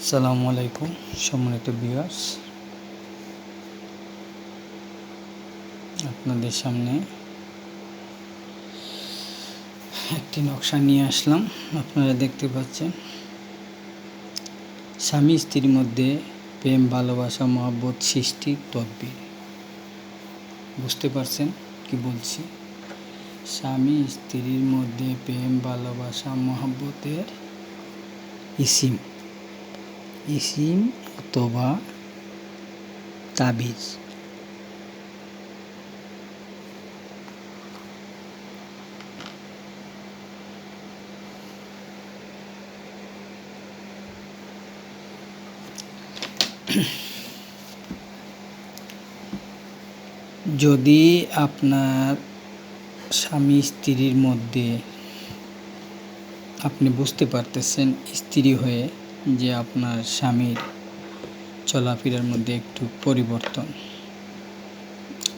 আসসালামু আলাইকুম সম্মানিত ভিউয়ার্স, আপনাদের সামনে একটি নকশা নিয়ে আসলাম। আপনারা দেখতে পাচ্ছেন, স্বামী স্ত্রীর মধ্যে প্রেম, ভালোবাসা, মহব্বত সৃষ্টির তদবির। বুঝতে পারছেন কি বলছি? স্বামী স্ত্রীর মধ্যে প্রেম, ভালোবাসা, মহব্বতের ইসিম অথবা তাবিজ। যদি আপনার স্বামী স্ত্রীর মধ্যে আপনি বুঝতে পারতেছেন স্ত্রী হয়ে যে আপনার স্বামীর চলাফেরার মধ্যে একটু পরিবর্তন,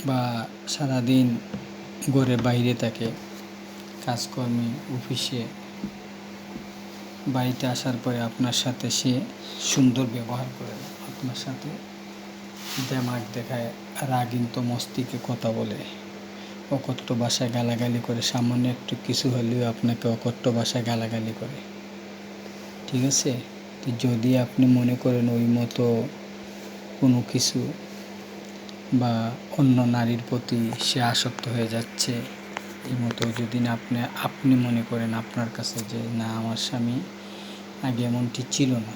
বা সারাদিন ঘরের বাইরে থাকে, কাজকর্মে, অফিসে, বাড়িতে আসার পরে আপনার সাথে সে সুন্দর ব্যবহার করে, আপনার সাথে দেমাগ দেখায়, রাগিন্ত মস্তিকে কথা বলে, অকথ্য ভাষায় গালাগালি করে, সামান্য একটু কিছু হলেও আপনাকে অকথ্য ভাষায় গালাগালি করে, ঠিক আছে? তো যদি আপনি মনে করেন ওই মতো কোনো কিছু বা অন্য নারীর প্রতি সে আসক্ত হয়ে যাচ্ছে, এই মতো যদি না আপনি মনে করেন আপনার কাছে যে না, আমার স্বামী আগে এমনটি ছিল না,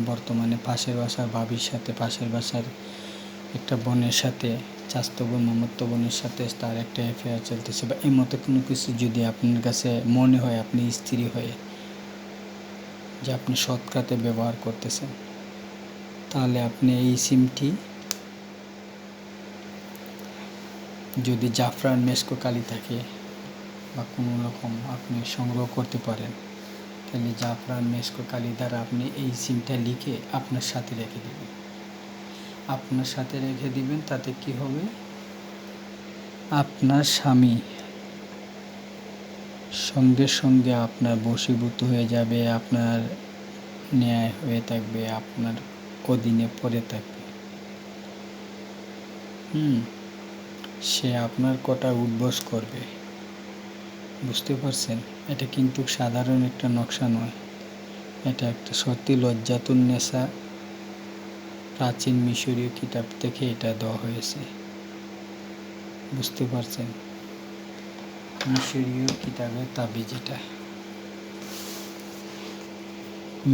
বর্তমানে পাশের বাসার ভাবির সাথে, পাশের বাসার একটা বোনের সাথে, চাচাতো বোন, মামাতো বোনের সাথে তার একটা অ্যাফেয়ার চলতেছে, বা এই মতো কোনো কিছু যদি আপনার কাছে মনে হয়, আপনি স্ত্রী হয়ে যে আপনি সৎ কাজে ব্যবহার করতেছেন, তাহলে আপনি এই সিমটি যদি জাফরান মেস্কো কালি থাকে বা কোনো রকম আপনি সংগ্রহ করতে পারেন, তাহলে জাফরান মেস্কো কালি দ্বারা আপনি এই সিমটা লিখে আপনার সাথে রেখে দিবেন। তাতে কি হবে, আপনার স্বামী সঙ্গে সঙ্গে আপনার বশীভূত হয়ে যাবে, আপনার ন্যায় হয়ে থাকবে, আপনার অধীনে পড়ে থাকবে। সে আপনার কথা উদ্বোস করবে। বুঝতে পারছেন? এটা কিন্তু সাধারণ একটা নকশা নয়, এটা একটা সত্যি লজ্জাতুন্নেসা প্রাচীন মিশরীয় কিতাব থেকে এটা দেওয়া হয়েছে। বুঝতে পারছেন? মিশরীয় কিতাবের তাবিজ, এটা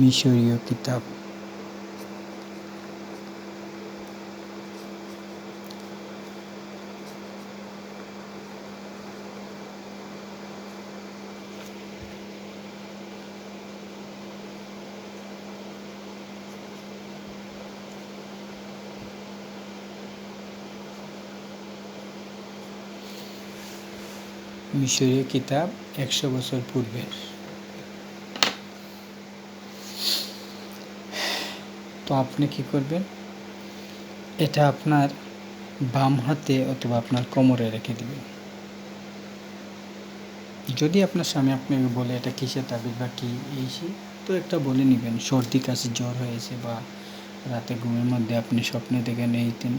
মিশরীয় কিতাব। মিশরীয় কিতাব 100 বছর পূর্বের। তো আপনি কি করবেন, এটা আপনার বাম হাতে অথবা আপনার কোমরে রেখে দিবেন। যদি আপনার স্বামী আপনাকে বলে এটা কিসের তাবিজ বা কী এই সে, তো একটা বলে নেবেন, সর্দি কাশি জ্বর হয়েছে, বা রাতে ঘুমের মধ্যে আপনি স্বপ্নে দেখেন এই দিন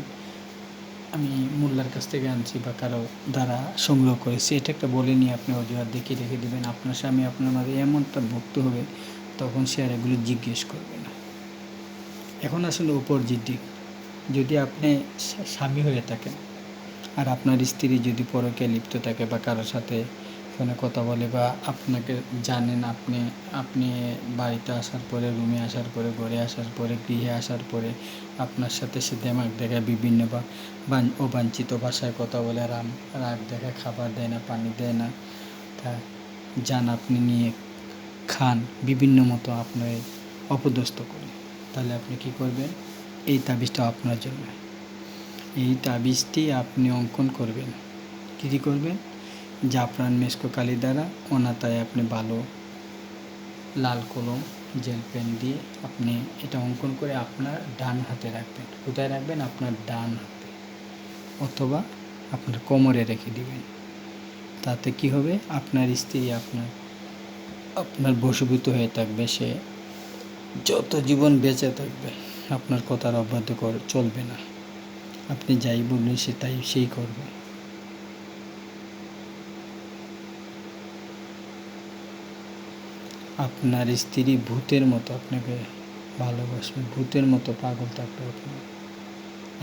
আমি মোল্লার কাছ থেকে আনছি বা কারো দ্বারা সংগ্রহ করেছি, এটা একটা বলে নিয়ে আপনি অজুহাত দেখিয়ে রেখে দেবেন। আপনার স্বামী আপনার মাঝে এমনটা ভুক্ত হবে, তখন সে আর এগুলো জিজ্ঞেস করবে না। এখন আসলে অপরজিট দিক, যদি আপনি স্বামী হয়ে থাকেন আর আপনার স্ত্রী যদি পরকীয়ায় লিপ্ত থাকে বা কারোর সাথে ফোনে কথা বলে, বা আপনাকে জানেন, আপনি বাড়িতে আসার পরে, রুমে আসার পরে, ঘরে আসার পরে, গৃহে আসার পরে আপনার সাথে সে দেমাগ দেখায়, বিভিন্ন বা অবাঞ্ছিত ভাষায় কথা বলে, রাগ দেখায়, খাবার দেয় না, পানি দেয় না, তা যান আপনি নিয়ে খান, বিভিন্ন মতো আপনার অপদস্থ করে, তাহলে আপনি কি করবেন, এই তাবিজটা আপনার জন্য। এই তাবিজটি আপনি অঙ্কন করবেন। কী করবেন, জাফরান মেস্কো কালি দ্বারা অনাতায় আপনি ভালো লাল কলম, জেল পেন দিয়ে আপনি এটা অঙ্কন করে আপনার ডান হাতে রাখবেন। কোথায় রাখবেন? আপনার ডান হাতে, অথবা আপনার কোমরে রেখে দিবেন। তাতে কি হবে, আপনার স্ত্রী আপনার বশীভূত হয়ে থাকবে, সে যত জীবন বেঁচে থাকবে আপনার কথার অবাধ্য চলবে না। আপনি যাই বলবেন সেই করবে। আপনার স্ত্রী ভূতের মতো আপনাকে ভালোবাসবে, ভূতের মতো পাগল থাকবে আপনার।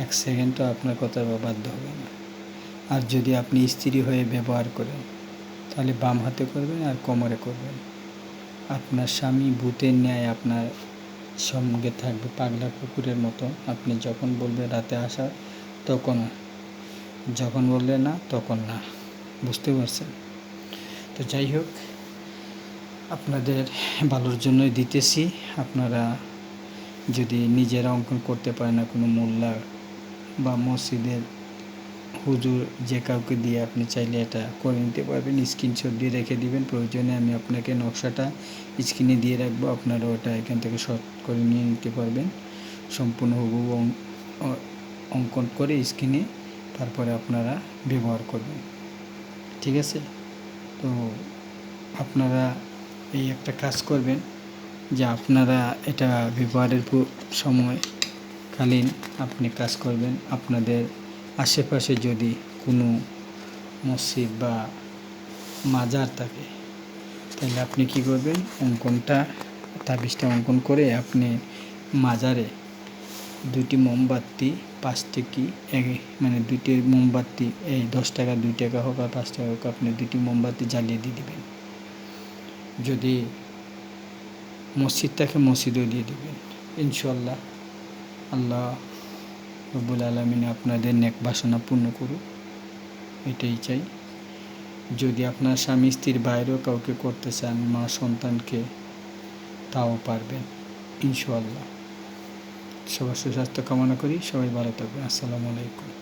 এক সেকেন্ডও আপনার কথার অবাধ্য হবে না। আর যদি আপনি স্ত্রী হয়ে ব্যবহার করেন তাহলে বাম হাতে করবেন আর কোমরে করবেন। আপনার স্বামী ভূতের ন্যায় আপনার সঙ্গে থাকবে, পাগলা কুকুরের মতো। আপনি যখন বলবেন রাতে আসা তখন, যখন বললে না তখন না। বুঝতে পারছেন? তো যাই হোক, আপনাদের ভালোর জন্যই দিতেছি। আপনারা যদি নিজেরা অঙ্কন করতে পারেন না, কোনো মোল্লা বা মসজিদের হুজুর যে কাউকে দিয়ে আপনি চাইলে এটা করে নিতে পারবেন। স্ক্রিনশট দিয়ে রেখে দিবেন, প্রয়োজনে আমি আপনাকে নকশাটা স্ক্রিনে দিয়ে রাখবো, আপনারা ওটা এখান থেকে শর্ট করে নিয়ে নিতে পারবেন। সম্পূর্ণ হুবহু অঙ্কন করে স্ক্রিনে তারপরে আপনারা ব্যবহার করবেন। ঠিক আছে? তো আপনারা এই একটা কাজ করবেন যে আপনারা এটা ব্যবহারের সময়কালীন আপনি কাজ করবেন, আপনাদের আশেপাশে যদি কোনো মসজিদ বা মাজার থাকে তাহলে আপনি কী করবেন, তাবিজটা অঙ্কন করে আপনি মাজারে 2টি মোমবাতি 5 থেকে মানে 2টি মোমবাতি, এই 10 টাকা 2 টাকা হোক আর 5 টাকা হোক, আপনি 2টি মোমবাতি জ্বালিয়ে দিয়ে দেবেন। যদি মসজিদ থাকে মসজিদেও দিয়ে দেবেন। ইনশাআল্লাহ আল্লাহ রব্বুল আলামিন আপনাদের নেক বাসনা পূর্ণ করুক, এটাই চাই। যদি আপনার স্বামী স্ত্রীর বাইরেও কাউকে করতে চান, মা সন্তানকে, তাও পারবেন ইনশাআল্লাহ। সবার সুস্বাস্থ্য কামনা করি। সবাই ভালো থাকবেন। আসসালামু আলাইকুম।